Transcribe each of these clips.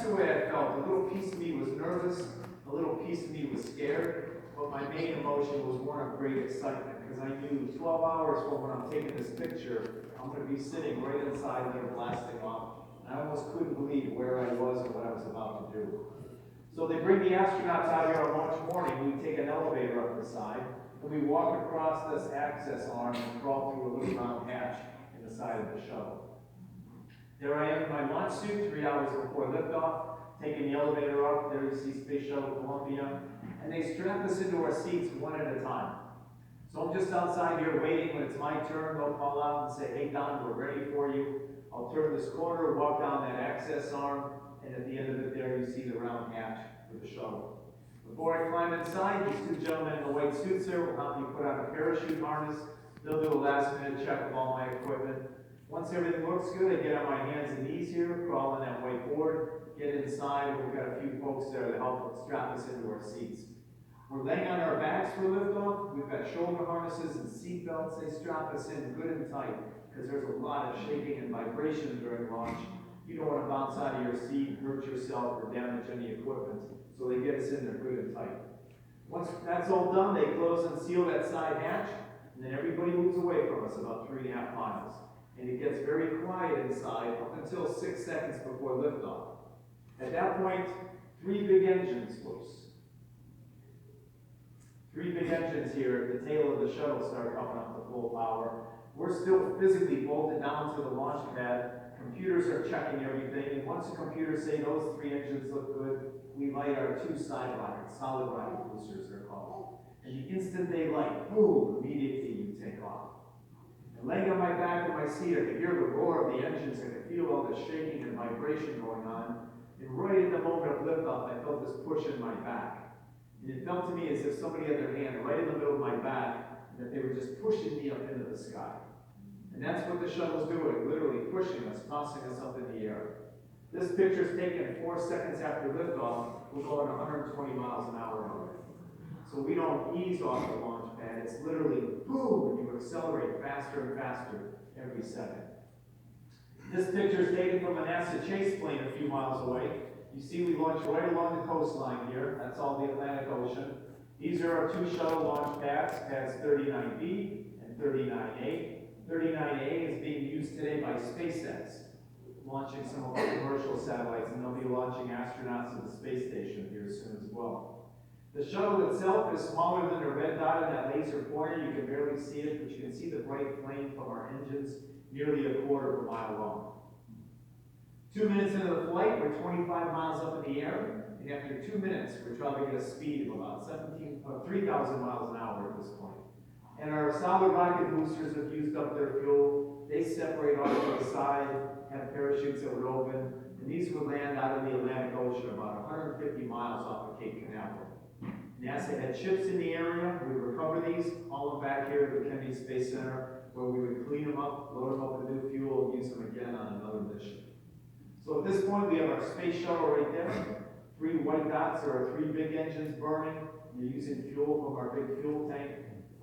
the way I felt. A little piece of me was nervous, a little piece of me was scared, but my main emotion was one of great excitement, because I knew 12 hours from when I'm taking this picture, I'm going to be sitting right inside there blasting off. And I almost couldn't believe where I was and what I was about to do. So they bring the astronauts out here on launch morning. We take an elevator up the side, and we walk across this access arm and crawl through a little round hatch in the side of the shuttle. There I am in my launch suit 3 hours before liftoff, taking the elevator up. There you see Space Shuttle Columbia. And they strap us into our seats one at a time. So I'm just outside here waiting. When it's my turn, they'll call out and say, "Hey Don, we're ready for you." I'll turn this corner, walk down that access arm, and at the end of it there you see the round hatch for the shuttle. Before I climb inside, these two gentlemen in the white suits there will help me put on a parachute harness. They'll do a last minute check of all my equipment. Once everything looks good, I get on my hands and knees here, crawl on that white board, get inside. We've got a few folks there to help strap us into our seats. We're laying on our backs for liftoff. We've got shoulder harnesses and seat belts. They strap us in good and tight because there's a lot of shaking and vibration during launch. You don't want to bounce out of your seat, hurt yourself, or damage any equipment. So they get us in there good and tight. Once that's all done, they close and seal that side hatch, and then everybody moves away from us about 3.5 miles. And it gets very quiet inside up until 6 seconds before liftoff. At that point, 3 big engines loose. 3 big engines here at the tail of the shuttle start coming up to full power. We're still physically bolted down to the launch pad. Computers are checking everything, and once the computers say those 3 engines look good, we light our 2 side rockets, solid rocket boosters they're called. And the instant they light, boom, immediately you take off. And laying on my back in my seat, I could hear the roar of the engines, I could feel all the shaking and vibration going on. And right at the moment of liftoff, I felt this push in my back. And it felt to me as if somebody had their hand right in the middle of my back, and that they were just pushing me up into the sky. And that's what the shuttle's doing, literally pushing us, tossing us up in the air. This picture's taken 4 seconds after liftoff. We're going 120 miles an hour on it. So we don't ease off the launch pad. It's literally boom, and you accelerate faster and faster every second. This picture is taken from a NASA Chase plane a few miles away. You see we launch right along the coastline here. That's all the Atlantic Ocean. These are our 2 shuttle launch pads, pads 39B and 39A. 39A is being used today by SpaceX, launching some of our commercial satellites, and they'll be launching astronauts to the space station here soon as well. The shuttle itself is smaller than the red dot in that laser pointer. You can barely see it, but you can see the bright flame from our engines nearly 1/4 of a mile long. 2 minutes into the flight, we're 25 miles up in the air, and after 2 minutes, we're traveling at a speed of about 3,000 miles an hour at this point. And our solid rocket boosters have used up their fuel. They separate off to the side, have parachutes that would open, and these would land out in the Atlantic Ocean about 150 miles off of Cape Canaveral. NASA had ships in the area. We recover these, haul them back here to the Kennedy Space Center, where we would clean them up, load them up with new fuel, and use them again on another mission. So at this point, we have our space shuttle right there. 3 white dots are our 3 big engines burning. We're using fuel from our big fuel tank.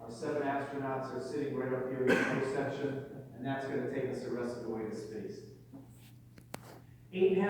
Our 7 astronauts are sitting right up here in the first section, and that's going to take us the rest of the way to space. 8.5